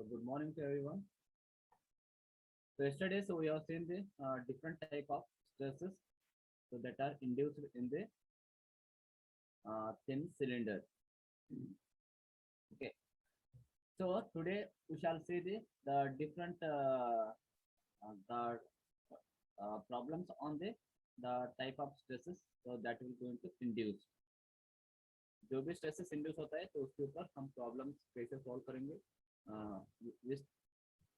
So good morning to everyone. So yesterday, we have seen the different type of stresses that are induced in the thin cylinder. Okay. So today we shall see the different the problems on the type of stresses that will going to induce. जो भी stresses induce होता है तो उसके ऊपर हम problems कैसे solve करेंगे with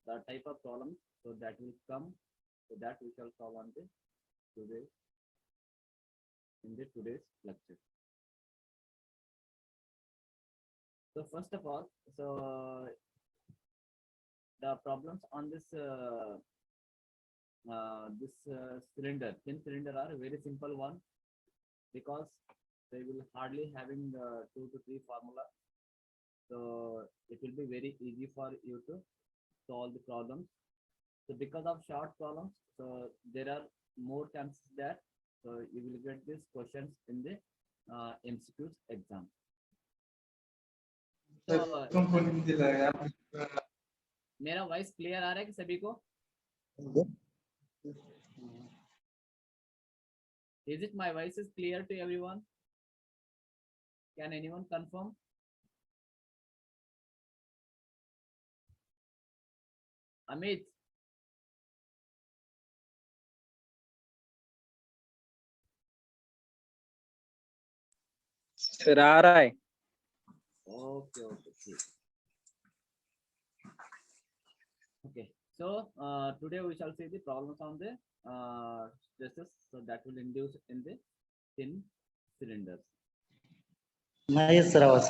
the type of problems so that will come so that we shall solve on the today in the today's lecture. So first of all, so the problems on this cylinder, thin cylinder are a very simple one because they will hardly having 2 to 3 formula. So it will be very easy for you to solve the problems. So because of short problems, so there are more chances that so you will get these questions in the MCQs exam. So मेरा voice clear आ रहा है कि सभी को? Is it my voice is clear to everyone? Can anyone confirm? Amit. Sir आ रहा है. Okay. Okay. So today we shall see the problems on the stresses so that will induce in the thin cylinders. Yes, sir.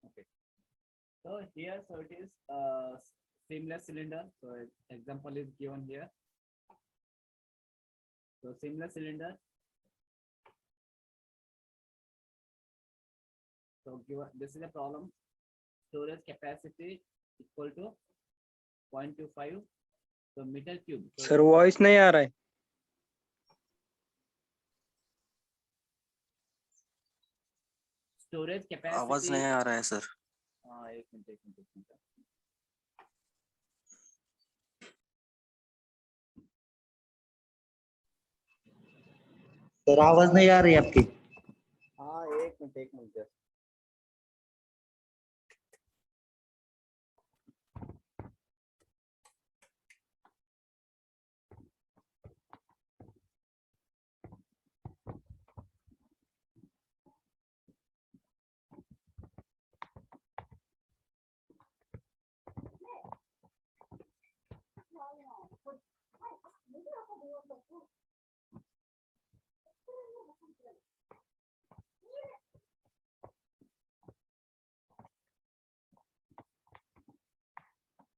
Okay. So here, so it is seamless cylinder. So example is given here. So seamless cylinder. So given this is a problem. Storage capacity equal to 0.25 so meter cube. So sir voice नहीं आ रहा है. storage capacity. आवाज नहीं आ रहा है sir. एक minute. Sir आवाज नहीं आ रही आपकी. हाँ एक minute.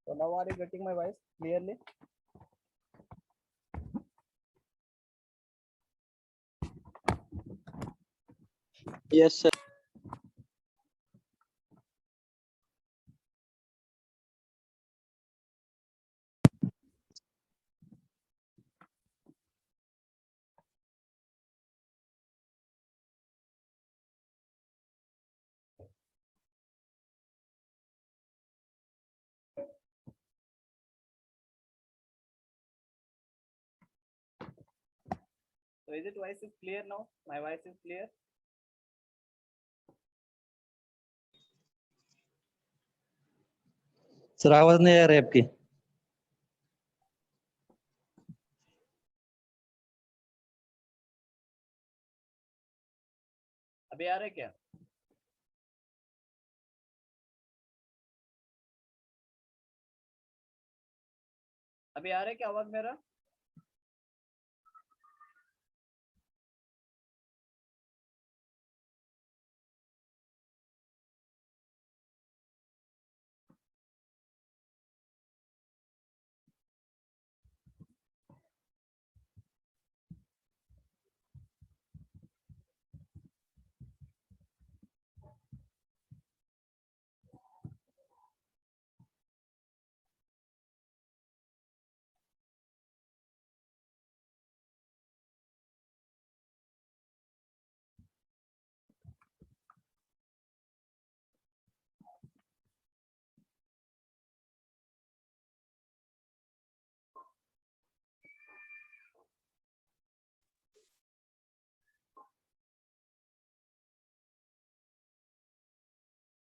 So now are you getting my voice clearly? Yes sir. So is it voice is clear now? My voice is clear. Sir आवाज नहीं आ रही आपकी. अभी आ रहा है क्या? अभी आ रहा है क्या आवाज मेरा?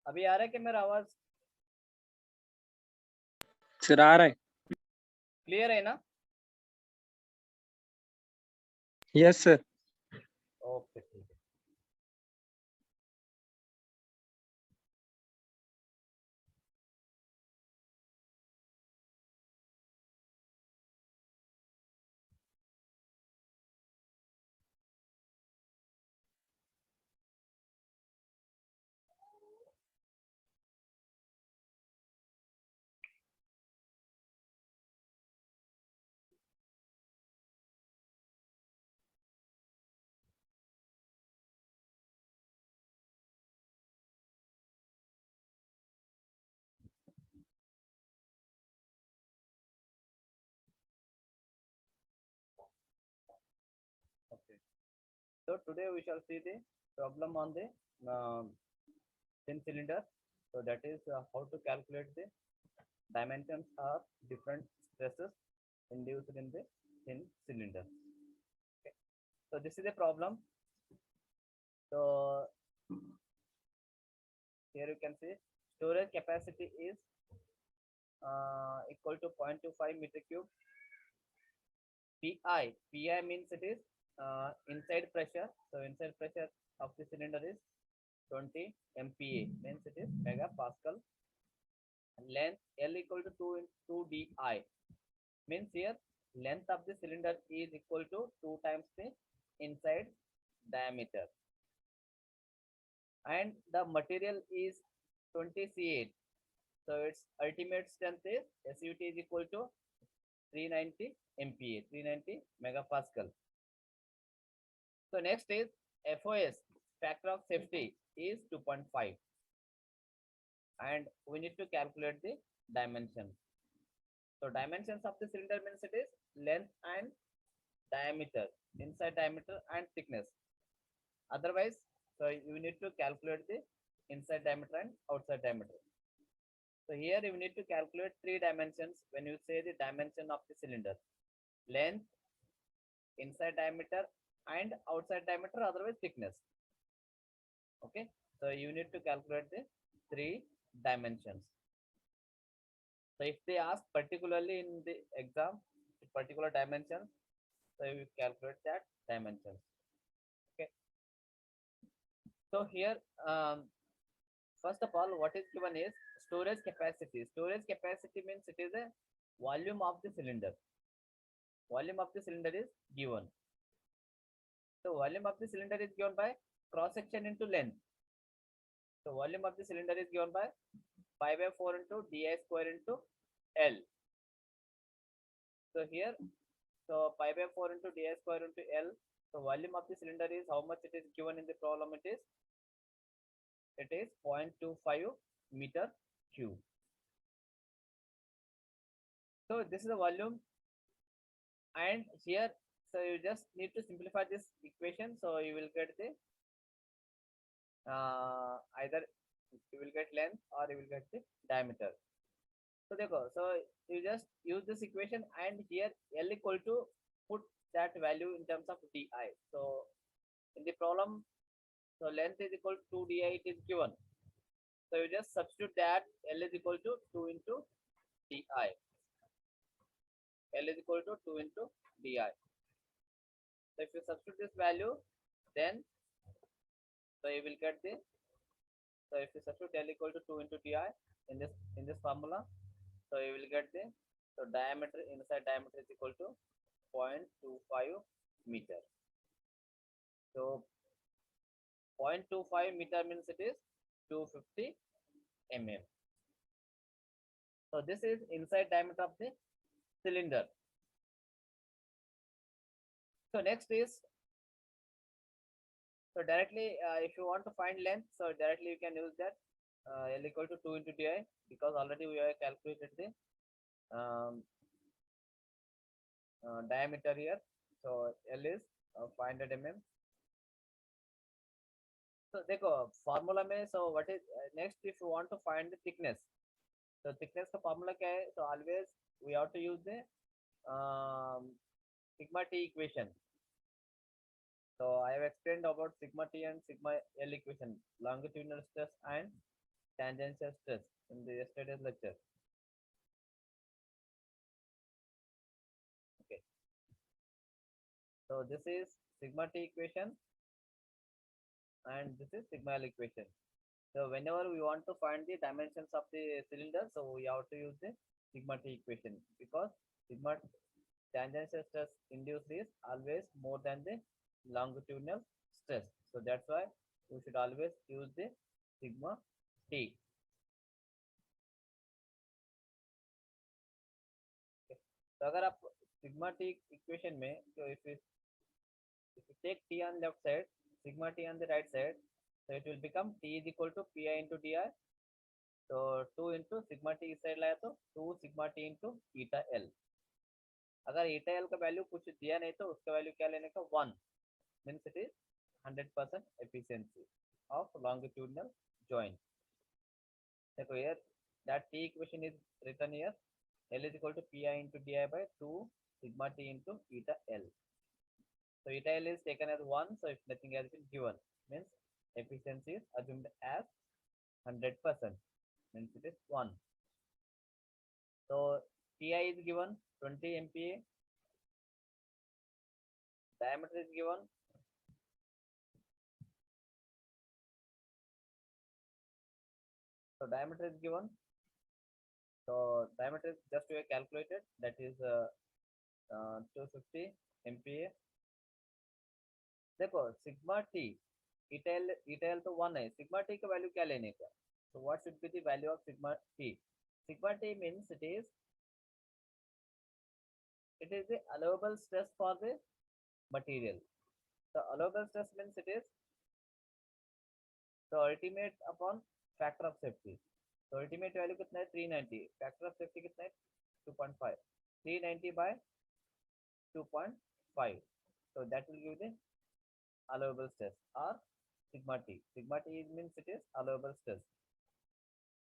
अभी आ रहा है कि मेरा आवाज सर आ रहा है. क्लियर है ना? Yes sir. ओके ठीक है. Okay. So today we shall see the problem on the thin cylinder. So that is how to calculate the dimensions of different stresses induced in the thin cylinder. Okay. So this is a problem. So here you can see storage capacity is equal to 0.25 meter cube. PI means it is inside pressure. So inside pressure of the cylinder is 20 MPa, means it is megapascal. Length L equal to 2 di, means here length of the cylinder is equal to 2 times the inside diameter, and the material is 20 C8. So its ultimate strength is SUT is equal to 390 MPa, 390 megapascal. So next is FOS, factor of safety, is 2.5, and we need to calculate the dimensions. So dimensions of the cylinder means it is length and diameter, inside diameter and thickness. Otherwise, so you need to calculate the inside diameter and outside diameter. So here you need to calculate three dimensions when you say the dimension of the cylinder: length, inside diameter, and outside diameter, otherwise thickness. Okay, so you need to calculate the three dimensions. So if they ask particularly in the exam particular dimensions, so you calculate that dimensions. Okay. So here, first of all, what is given is storage capacity. Storage capacity means it is a volume of the cylinder. Volume of the cylinder is given. So volume of the cylinder is given by cross section into length. So volume of the cylinder is given by pi by 4 into di square into L. So here, so pi by 4 into di square into L. So volume of the cylinder is how much it is given in the problem. It is 0.25 meter cube. So this is the volume, and here, so you just need to simplify this equation. So you will get the either you will get length or you will get the diameter. So so you just use this equation, and here L equal to put that value in terms of di. So in the problem, so length is equal to 2 di, it is given. So you just substitute that L is equal to 2 into di. L is equal to 2 into di. So if you substitute this value, then so you will get the, so if you substitute L equal to 2 into di in this formula, so you will get the, so diameter, inside diameter is equal to 0.25 meter. So 0.25 meter means it is 250 mm. So this is inside diameter of the cylinder. So next is, so directly if you want to find length, so directly you can use that L equal to 2 into di, because already we have calculated the diameter here. So L is 500 mm. So देखो formula में, so what is next if you want to find the thickness, so thickness का formula क्या है? So always we have to use the sigma t equation. So I have explained about sigma t and sigma L equation, longitudinal stress and tangential stress in the yesterday's lecture. Okay. So this is sigma t equation and this is sigma L equation. So whenever we want to find the dimensions of the cylinder, so we have to use the sigma t equation because sigma tangential stress induced is always more than the longitudinal stress. So that's why we should always use the sigma t. Okay. तो अगर आप sigma t equation में तो if you take t on left side, sigma t on the right side, so it will become t is equal to pi into di. तो 2 into sigma t इस side लाया तो 2 sigma t into eta l. अगर eta l का value कुछ दिया नहीं तो उसका वैल्यू क्या लेने का 1 means it is 100% efficiency of longitudinal joint. देखो here that t equation is written here L is equal to pi into di by 2 sigma t into eta l. So eta l is taken as 1, so if nothing has been given means efficiency is assumed as 100% means it is 1. So ti is given 20 MPa, diameter is given so diameter is given, so diameter is just we have calculated that is 250 MPa. देखो sigma T इटेल तो 1 है, sigma T का value क्या लेने का, so what should be the value of sigma t? Sigma t means it is the allowable stress for the material. So allowable stress means it is the ultimate upon factor of safety. So ultimate value कितना है 390, factor of safety कितना है 2.5, 390 by 2.5, so that will give the allowable stress or sigma t. Sigma t means it is allowable stress.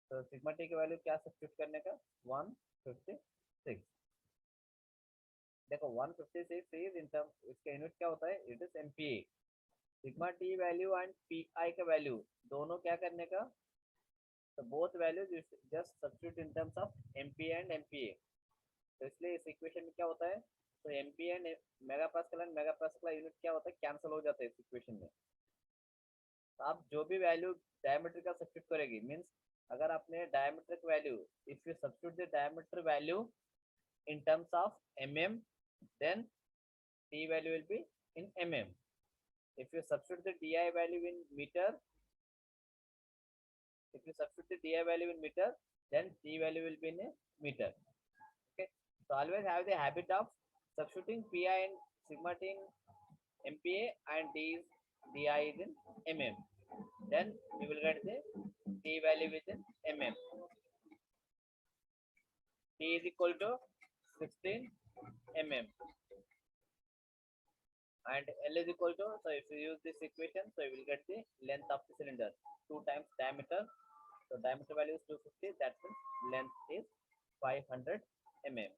So sigma t की value क्या substitute करने का 156. देखो 156 is in term इसका यूनिट क्या होता है, it is MPa. Sigma T value and pi का वैल्यू दोनों क्या करने का, तो both values just substitute in terms of MPa and MPa. तो इसलिए इस इक्वेशन में क्या होता है, तो MPa and megapascal and megapascal unit क्या होता है, कैंसिल हो जाता है इस इक्वेशन में. तो आप जो भी वैल्यू डायमीटर का सब्स्टिट्यूट करेगी मींस अगर आपने डायमीटर का value if you substitute the diameter value in terms of mm, then t value will be in mm. If you substitute the di value in meter, then t value will be in a meter. Okay, so always have the habit of substituting pi and sigma t in MPa and d is in mm, then you will get the t value within mm. T is equal to 16 mm and L is equal to, so if you use this equation, so you will get the length of the cylinder 2 times diameter. So diameter value is 250, that means length is 500 mm.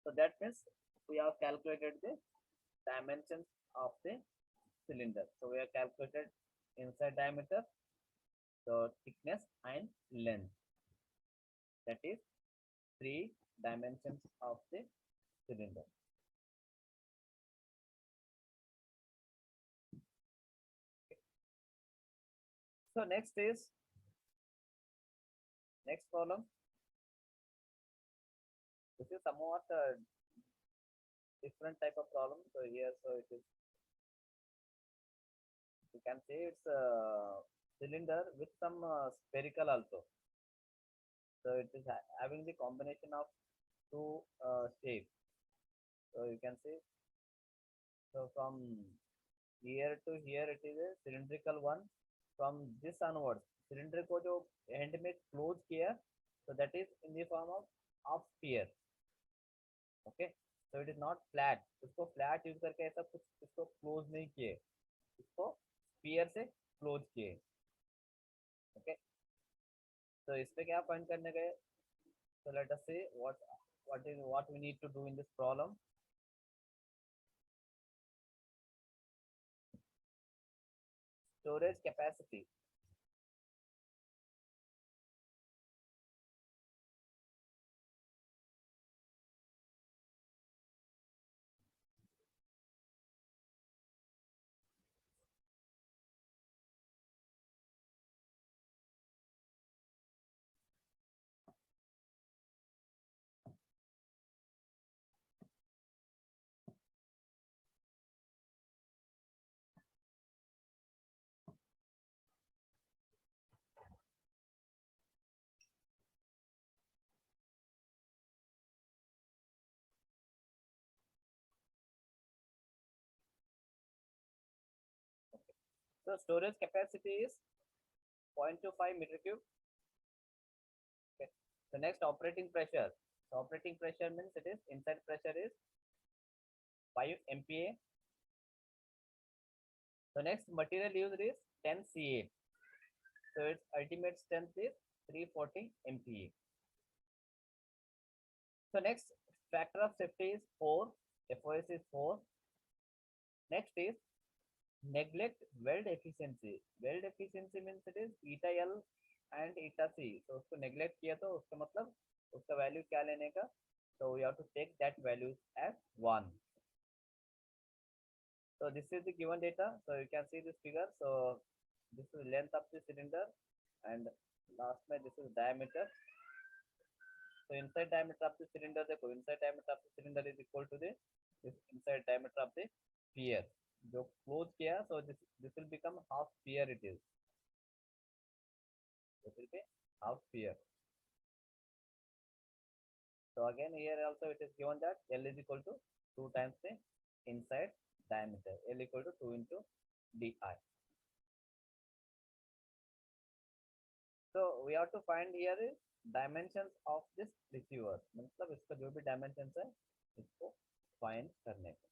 So that means we have calculated the dimensions of the cylinder. So we have calculated inside diameter, so thickness and length. That is 3 dimensions of the cylinder. So next problem. This is somewhat different type of problem. So here, so it is, you can say it's a cylinder with some spherical also. So it is having the combination of 2 shapes. So you can see, so from here to here it is a cylindrical one. From this onwards, cylinder को जो end में close किया, so that is in the form of sphere. Okay, so it is not flat. इसको flat use करके ऐसा कुछ इसको close नहीं किए, इसको sphere से close किए. Okay, so इस पे क्या find करने गए? So let us see what we need to do in this problem. storage capacity. So storage capacity is 0.25 meter cube. Okay. The next operating pressure. So operating pressure means it is inside pressure is 5 MPa. The next material used is 10 C8. So its ultimate strength is 340 MPa. So next factor of safety is 4. FOS is 4. Next is neglect weld efficiency. Weld efficiency means it is eta L and eta C. So उसको neglect किया तो उसका मतलब उसका value क्या लेने का? So we have to take that value as 1. So this is the given data. So you can see this figure. So this is length of the cylinder and last में this is diameter. So inside diameter of the cylinder, देखो inside diameter of the cylinder is equal to the this inside diameter of the sphere. जो close किया, so this will become half sphere it is. This will be half sphere. So again here also it is given that L is equal to 2 times the inside diameter. L equal to 2 into di. So we have to find here is dimensions of this receiver. मतलब इसका जो भी dimensions है इसको find करने का.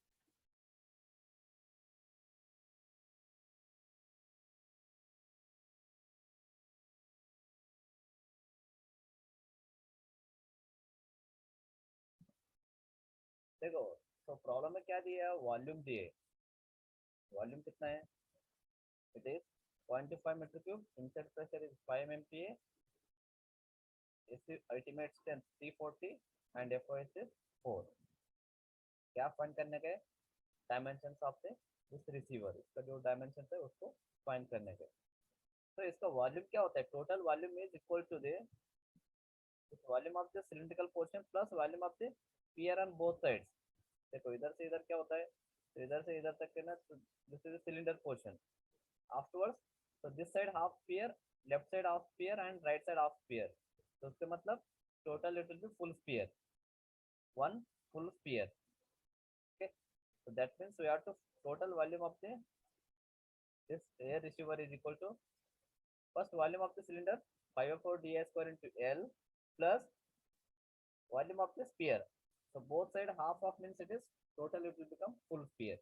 देखो तो प्रॉब्लम में क्या दिया है, वॉल्यूम दिए. वॉल्यूम कितना है, it is 0.25 metre cube. Inside pressure is 5 MPa. इसकी ultimate strength 340 and FOS is 4. क्या फाइंड करने के, dimensions of the this receiver. इसका जो डायमेंशन है उसको फाइंड करने के. तो इसका वॉल्यूम क्या होता है, total volume is equal to the volume of the cylindrical portion plus volume of the sphere on both sides. देखो इधर से इधर क्या होता है, तो इधर से इधर तक के ना, this is cylinder portion. Afterwards so this side half sphere, left side half sphere and right side half sphere. तो उसके मतलब total it will be full sphere, one full sphere. Okay, so that means we have to total volume of the this air receiver is equal to first volume of the cylinder 5/4 di square into L plus volume of the sphere. So both side half of means it is total it will become full sphere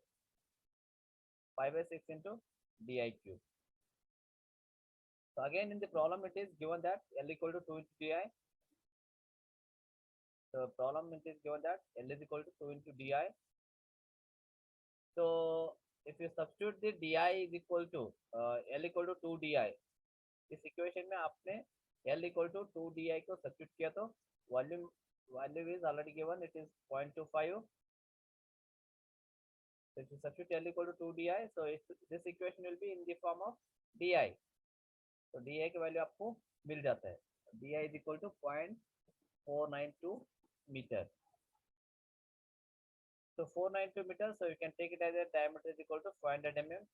5/6 into di cube. So again in the problem it is given that L equal to 2 into di. So problem it is given that L is equal to 2 into di. So if you substitute the di is equal to L equal to 2 di, इस equation में आपने L equal to 2 di को substitute किया तो volume value is already given, it is 0.25. So if you substitute L equal to 2 di, so this equation will be in the form of di. तो di की value आपको मिल जाता है. di is equal to 0.492 meter. So 492 meters, so you can take it as a diameter is equal to 500 mm.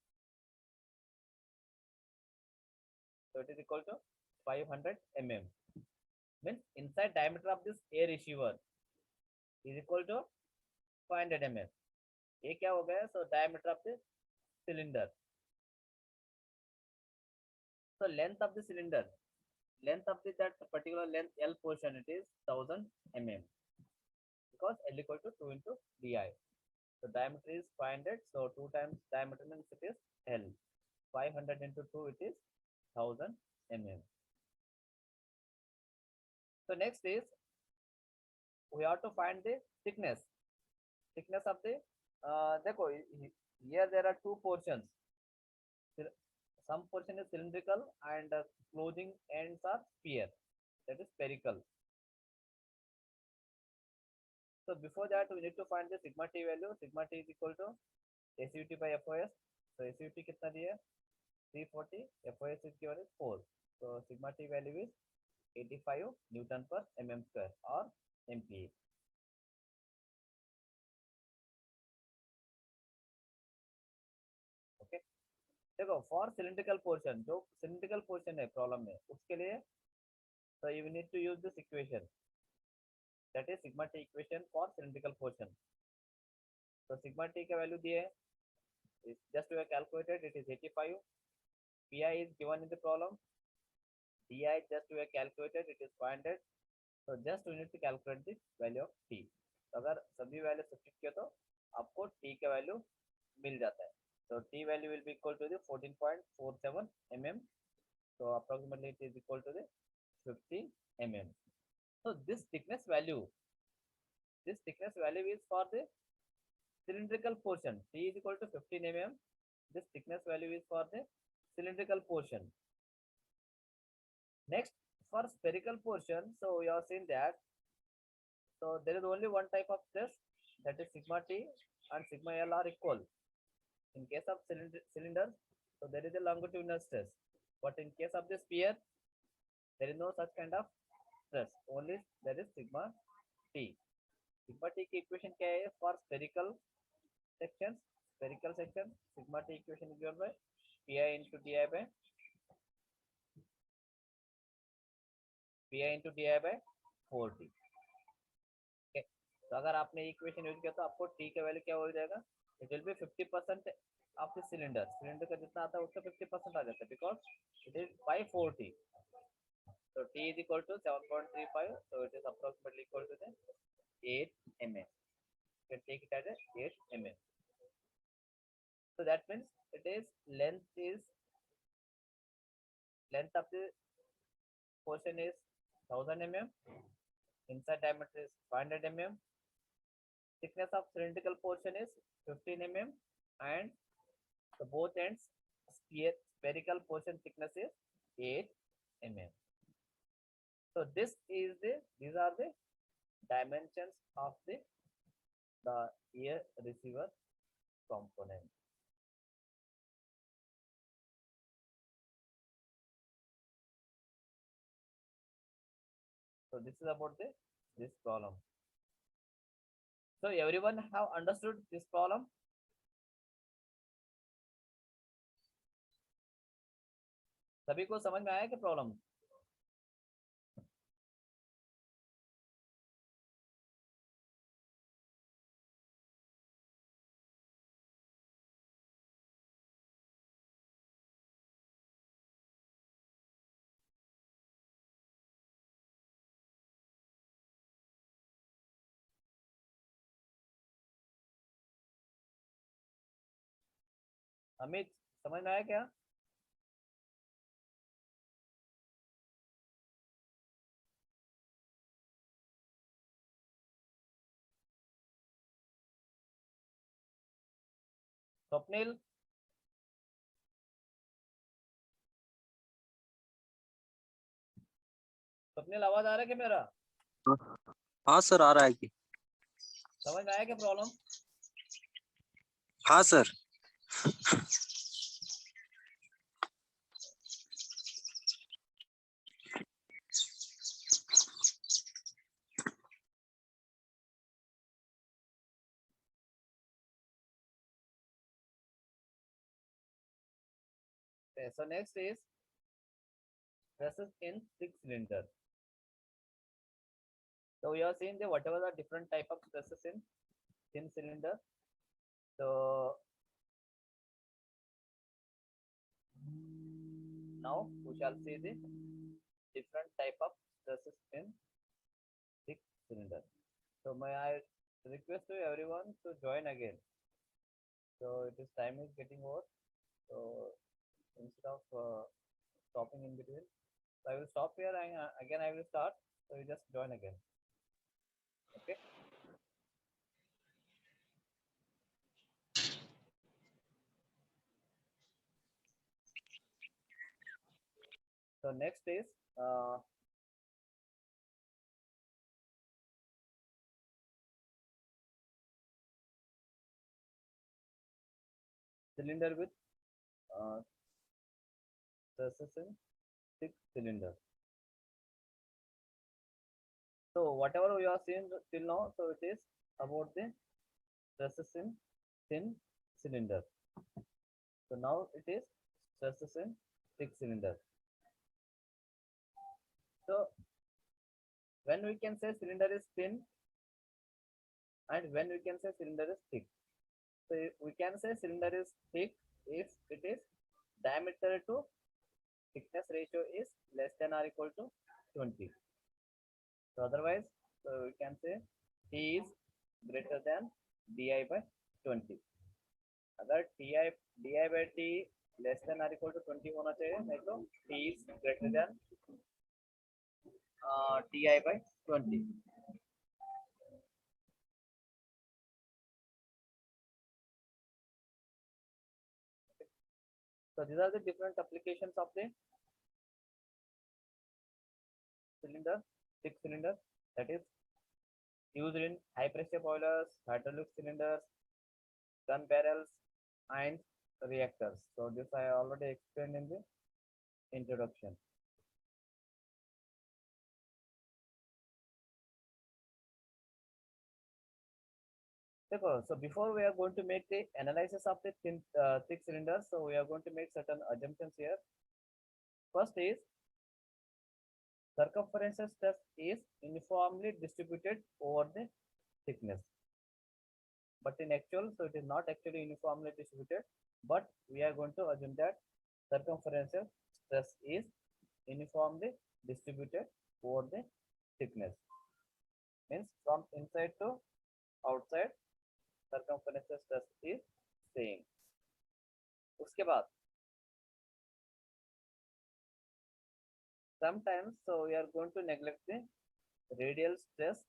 So it is equal to 500 mm. Means inside diameter of this air receiver is equal to 500 mm. ये क्या हो गया, so diameter of the cylinder. So length of the cylinder, length of the that particular length L portion, it is 1000 mm because L equal to 2 into di. So diameter is 500, so 2 times diameter means it is L. 500 into 2 it is 1000 mm. So next is we have to find the thickness of the देखो here there are two portions. some portion is cylindrical and closing ends are sphere, that is spherical. So before that, we need to find the sigma t value. Sigma t is equal to SUT by FOS. So SUT कितना दिया? 340. FOS is given as 4. So sigma t value is 85 Newton per mm square or MPa. Okay. देखो for cylindrical portion, जो cylindrical portion है problem में, उसके लिए so you need to use this equation, that is sigma t equation for cylindrical portion. So sigma t का value दिए है, just we have calculated, it is 85. Pi is given in the problem. Di just we have calculated, it is 500. So just we need to calculate the value of t. तो अगर सभी value substitute किया तो आपको t का value मिल जाता है. So t value will be equal to the 14.47 mm. So approximately it is equal to the 50 mm. So this thickness value is for the cylindrical portion. T is equal to 15 mm. This thickness value is for the cylindrical portion. Next, for spherical portion, so we have seen that. So there is only one type of stress, that is sigma t and sigma l are equal. In case of cylinders, so there is a longitudinal stress, but in case of the sphere, there is no such kind of stress. Only there is sigma t. Sigma t की equation क्या है for spherical sections? Spherical section, sigma t equation is given by pi into di by 4t. Okay. तो अगर आपने equation use किया तो आपको t का वैल्यू क्या हो जाएगा? It will be 50% of the cylinder. Cylinder का जितना आता है उसका 50% आ जाता है because it is 540. So t is equal to 7.35. So it is approximately equal to the 8 mm. You can take it as a 8 mm. So that means it is length of the portion is 1000 mm. Inside diameter is 500 mm. Thickness of cylindrical portion is 15 mm, and the both ends spherical portion thickness is 8 mm. So these are the dimensions of the ear receiver component. So this is about this problem. So everyone have understood this problem? सभी को समझ में आया कि problem? Amit समझ में आया क्या? स्वप्निल, स्वप्निल आवाज आ रहा है क्या मेरा? हाँ सर, आ रहा है कि समझ में आया क्या प्रॉब्लम? हाँ sir. Okay, so next is stresses in 6-cylinder. So we have seen the whatever the different type of stresses in thin cylinder. So now we shall see the different type of stresses in 6-cylinder. So may I request to everyone to join again. So it is time is getting over. So instead of stopping in between, so I will stop here and again I will start. So you just join again. Okay. So next is cylinder with stresses in six cylinder. So whatever we are seeing till now, so it is about the stresses in thin cylinder. So now it is stresses in six cylinder. So when we can say cylinder is thin and when we can say cylinder is thick. So we can say cylinder is thick if it is diameter to thickness ratio is less than or equal to 20. So otherwise, so we can say T is greater than di by 20. अगर di by t less than or equal to 20 होना चाहिए, नहीं तो T is greater than di by 20. So these are the different applications of the cylinder, six cylinder, that is used in high pressure boilers, hydraulic cylinders, gun barrels, and reactors. So this I already explained in the introduction. So before we are going to make the analysis of the thick cylinders, so we are going to make certain assumptions here. First is circumference stress is uniformly distributed over the thickness. But in actual, so it is not actually uniformly distributed, but we are going to assume that circumference stress is uniformly distributed over the thickness. Means from inside to outside, circumference stress is same. उसके बाद sometimes, so we are going to neglect the radial stress.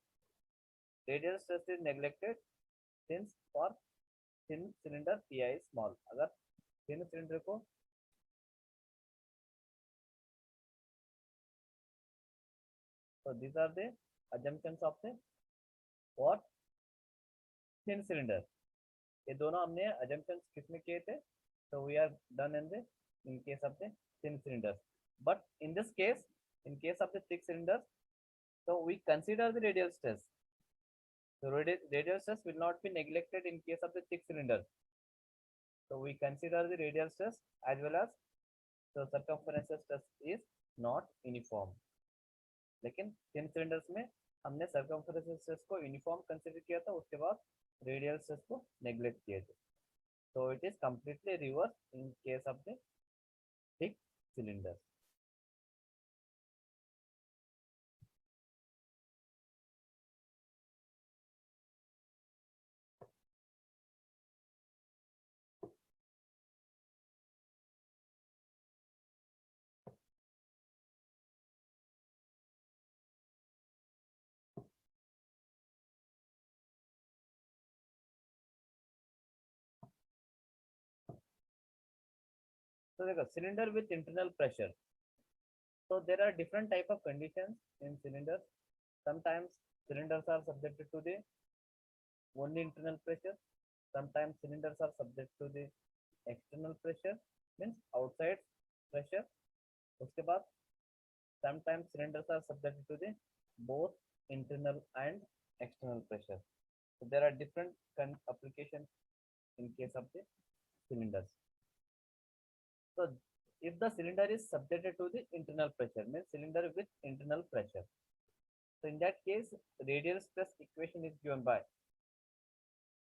Radial stress is neglected since for thin cylinder pi is small. अगर thin cylinder को so these are the assumptions of the what thin cylinder. ये दोनों हमने assumptions किसमें किए थे? So we are done in case of the thin cylinders. But in this case, in case of the thick cylinders, so we consider the radial stress. So radial stress will not be neglected in case of the thick cylinder. So we consider the radial stress as well as so circumference stress is not uniform. लेकिन thin cylinders में हमने circumference stress को uniform consider किया था, उसके बाद radial stress को neglect किए थे. So it is completely reverse in case of the thick cylinder. So देखो cylinder with internal pressure. So there are different type of conditions in cylinders. Sometimes cylinders are subjected to the only internal pressure. Sometimes cylinders are subject to the external pressure, means outside pressure. उसके बाद sometimes cylinders are subjected to the both internal and external pressure. So there are different applications in case of the cylinders. So if the cylinder is subjected to the internal pressure, means cylinder with internal pressure. So in that case, radial stress equation is given by.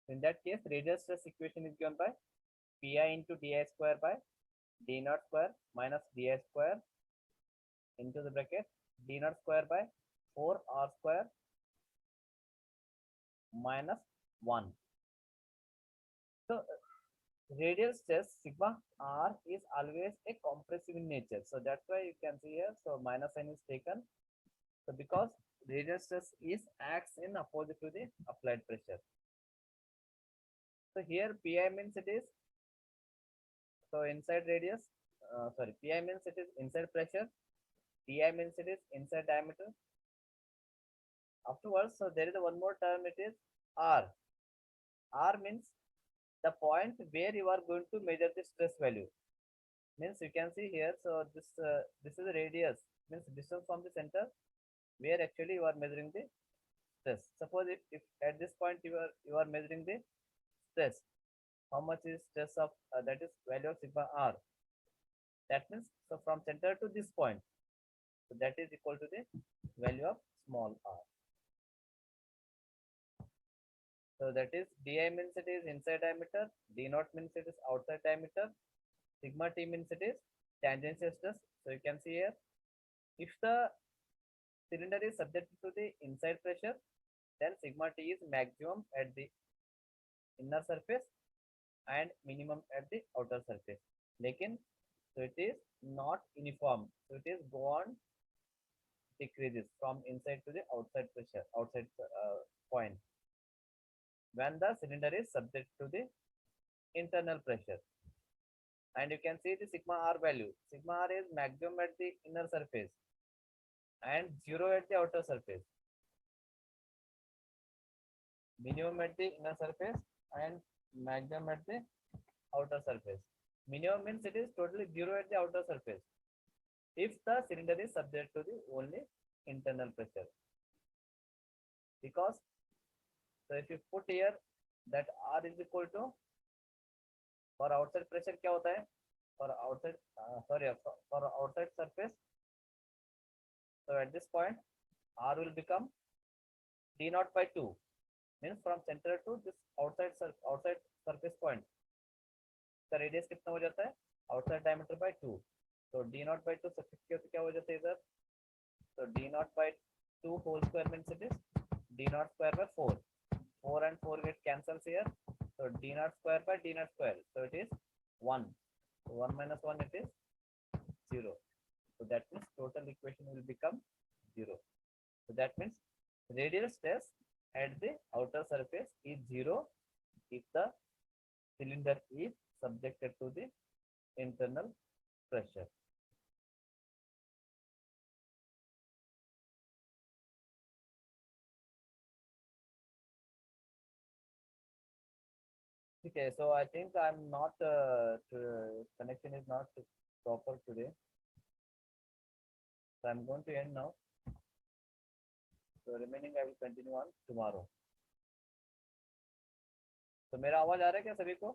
In that case, radial stress equation is given by pi into di square by d naught square minus di square into the bracket d naught square by 4r square minus 1. So radial stress sigma r is always a compressive in nature. So that's why you can see here. So minus sign is taken. So because radial stress is acts in opposite to the applied pressure. So here pi means it is so inside radius. Pi means it is inside pressure. di means it is inside diameter. Afterwards, so there is a one more term, it is r. R means the point where you are going to measure the stress value. Means you can see here, so this is a radius, means distance from the center where actually you are measuring the stress. Suppose if at this point you are measuring the stress, how much is stress of that is value of sigma r. That means so from center to this point, so that is equal to the value of small r. So that is di means it is inside diameter, d naught means it is outside diameter, sigma t means it is tangential stress. So you can see here, if the cylinder is subjected to the inside pressure, then sigma t is maximum at the inner surface and minimum at the outer surface. Lekin, so it is not uniform. So it is go on decreases from inside to the outside pressure, outside point, when the cylinder is subject to the internal pressure. And you can see the sigma r value. Sigma r is maximum at the inner surface and 0 at the outer surface. Minimum at the inner surface and maximum at the outer surface. Minimum means it is totally 0 at the outer surface if the cylinder is subject to the only internal pressure. Because so if you put here that r is equal to, for outside pressure क्या होता है, for outside for outside surface, so at this point r will become d naught by 2, means from center to this outside surface point का radius कितना हो जाता है, outside diameter by 2. तो d naught by 2 substitute क्या हो जाता है इधर, तो d naught by 2 whole square means it is d naught square by 4. 4 and 4 get cancels here, so d naught square by d naught square, so it is 1. So 1 minus 1 it is 0. So that means total equation will become 0. So that means radial stress at the outer surface is 0 if the cylinder is subjected to the internal pressure. Okay, so I think I'm not connection is not proper today, so I'm going to end now. So remaining I will continue on tomorrow. तो मेरा आवाज आ रहा है क्या सभी को?